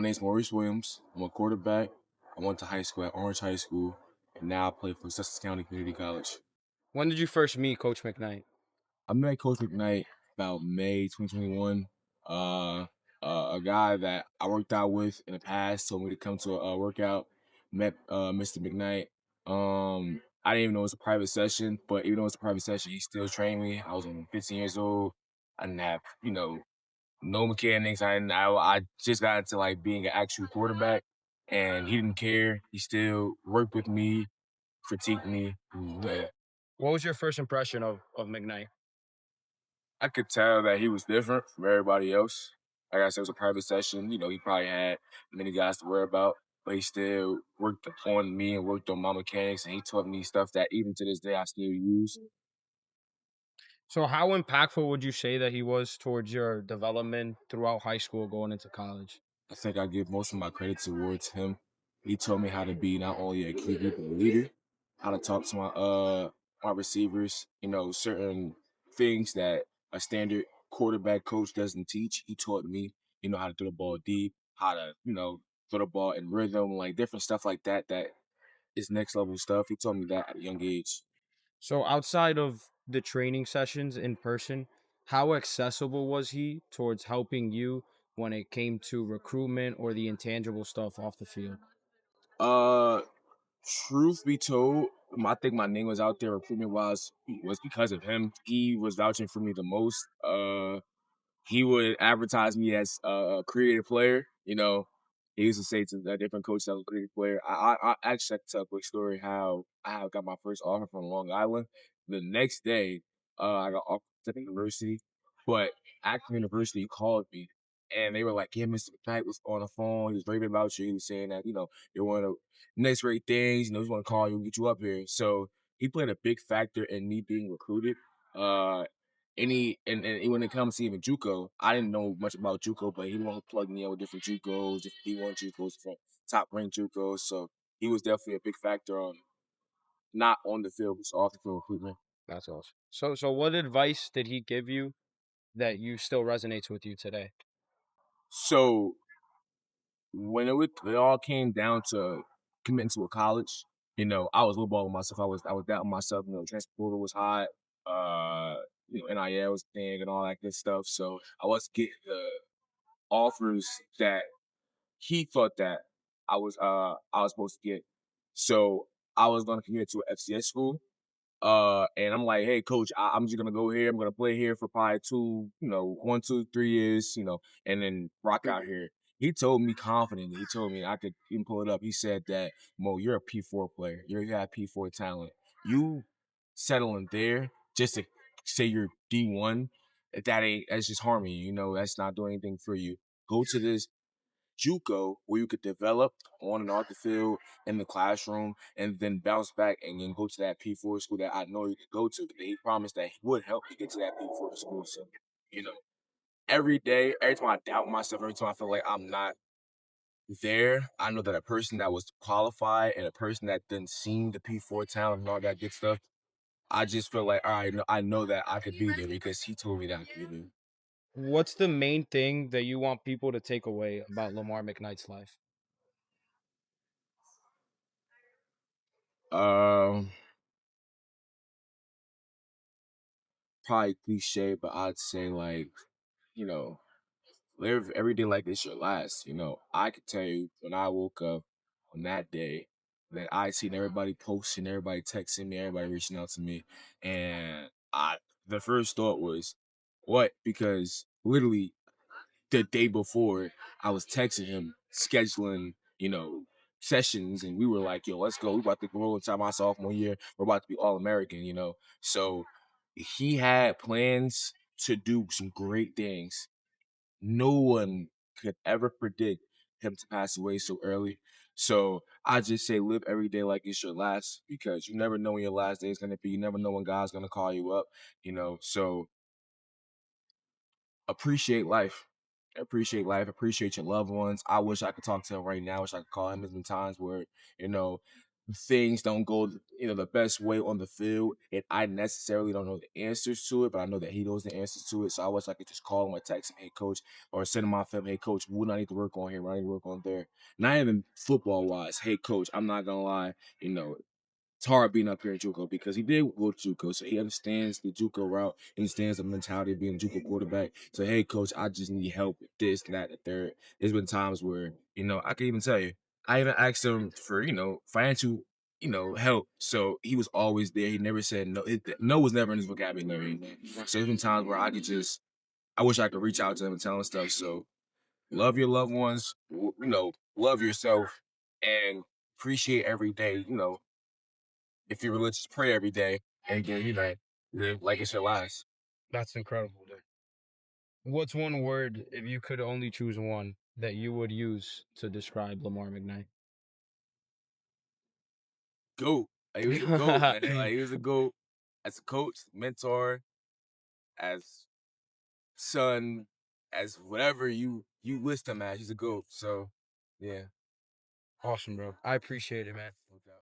name's Maurice Williams. I'm a quarterback. I went to high school at Orange High School, and now I play for Sussex County Community College. When did you first meet Coach McKnight? I met Coach McKnight about May 2021. Uh, a guy that I worked out with in the past told me to come to a workout. Met Mr. McKnight. I didn't even know it was a private session, but even though it's a private session, he still trained me. I was only 15 years old. I didn't have, no mechanics. I just got into like being an actual quarterback, and he didn't care. He still worked with me, critiqued me. Yeah. What was your first impression of McKnight? I could tell that he was different from everybody else. Like I said, it was a private session. He probably had many guys to worry about, but he still worked on me and worked on my mechanics, and he taught me stuff that even to this day I still use. So, how impactful would you say that he was towards your development throughout high school going into college? I think I give most of my credit towards him. He taught me how to be not only a QB but a leader, how to talk to my receivers. Certain things that a standard quarterback coach doesn't teach. He taught me, how to throw the ball deep, how to, throw the ball in rhythm, like different stuff like that. That is next level stuff. He taught me that at a young age. So, outside of the training sessions in person, how accessible was he towards helping you when it came to recruitment or the intangible stuff off the field? Uh, Truth be told, I think my name was out there recruitment wise was because of him. He was vouching for me the most. He would advertise me as a creative player. He used to say to the different coaches I was a creative player. I actually have to tell a quick story how I got my first offer from Long Island. The next day, I got offered to the university, but Acton University called me and they were like, "Yeah, Mr. McKnight was on the phone. He was raving about you. He was saying that you're one of the next great things. He's want to call you and get you up here." So he played a big factor in me being recruited. Uh, and when it comes to even JUCO, I didn't know much about JUCO, but he wanted to plug me in with different JUCOs, different D1 JUCOs, from top ranked JUCOs. So he was definitely a big factor on not on the field, but off the field recruitment. That's awesome. So what advice did he give you that you still resonates with you today? So when it all came down to committing to a college, I was lowballing myself. I was doubting myself. Transporter was hot. Uh, NIL was thing and all that good stuff. So I was getting the offers that he thought that I was supposed to get. So I was gonna commit to an FCS school. And I'm like, hey, coach, I'm just gonna go here. I'm gonna play here for probably 1, 2, 3 years, and then rock out here. He told me confidently. He told me I could even pull it up. He said that Mo, you're a P4 player. You have P4 talent. You settling there just to say you're D1. That's just harming you. That's not doing anything for you. Go to this JUCO where you could develop on and off the field in the classroom and then bounce back and then go to that P4 school that I know you could go to. He promised that he would help you get to that P4 school. So, you know, every day, every time I doubt myself, every time I feel like I'm not there, I know that a person that was qualified and a person that didn't see the P4 talent and all that good stuff, I just feel like, all right, I know that I could be there because he told me that I could be What's the main thing that you want people to take away about Lamar McKnight's life? there. Probably cliche, but I'd say like, you know, live every day like it's your last. I could tell you when I woke up on that day that I seen everybody posting, everybody texting me, everybody reaching out to me, and the first thought was, what? Because literally the day before, I was texting him, scheduling, sessions, and we were like, yo, let's go. We about to go inside my sophomore year. We're about to be all American. So he had plans to do some great things. No one could ever predict him to pass away so early. So I just say live every day like it's your last because you never know when your last day is gonna be. You never know when God's gonna call you up. So appreciate life. Appreciate life. Appreciate your loved ones. I wish I could talk to him right now. I wish I could call him. There's been times where, you know, things don't go, the best way on the field, and I necessarily don't know the answers to it, but I know that he knows the answers to it. So I wish I could just call him or text him, "Hey, coach," or send him my film, "Hey, coach, what do I need to work on here? What I need to work on there?" Not even football wise. "Hey, coach, I'm not gonna lie, it's hard being up here in JUCO because he did go to JUCO, so he understands the JUCO route, he understands the mentality of being a JUCO quarterback. So, hey, coach, I just need help with this, that, the third. There's been times where, I can even tell you, I even asked him for, financial, help. So he was always there. He never said no. No was never in his vocabulary. So there's been times where I wish I could reach out to him and tell him stuff. So love your loved ones, love yourself, and appreciate every day, if you're religious, pray every day, and then live like it's your last. That's incredible, dude. What's one word, if you could only choose one, that you would use to describe Lamar McKnight? Goat. Like, he was a goat, man. Like he was a goat as a coach, mentor, as son, as whatever you list him as. He's a goat. So yeah, Awesome, bro. I appreciate it, man. no doubt.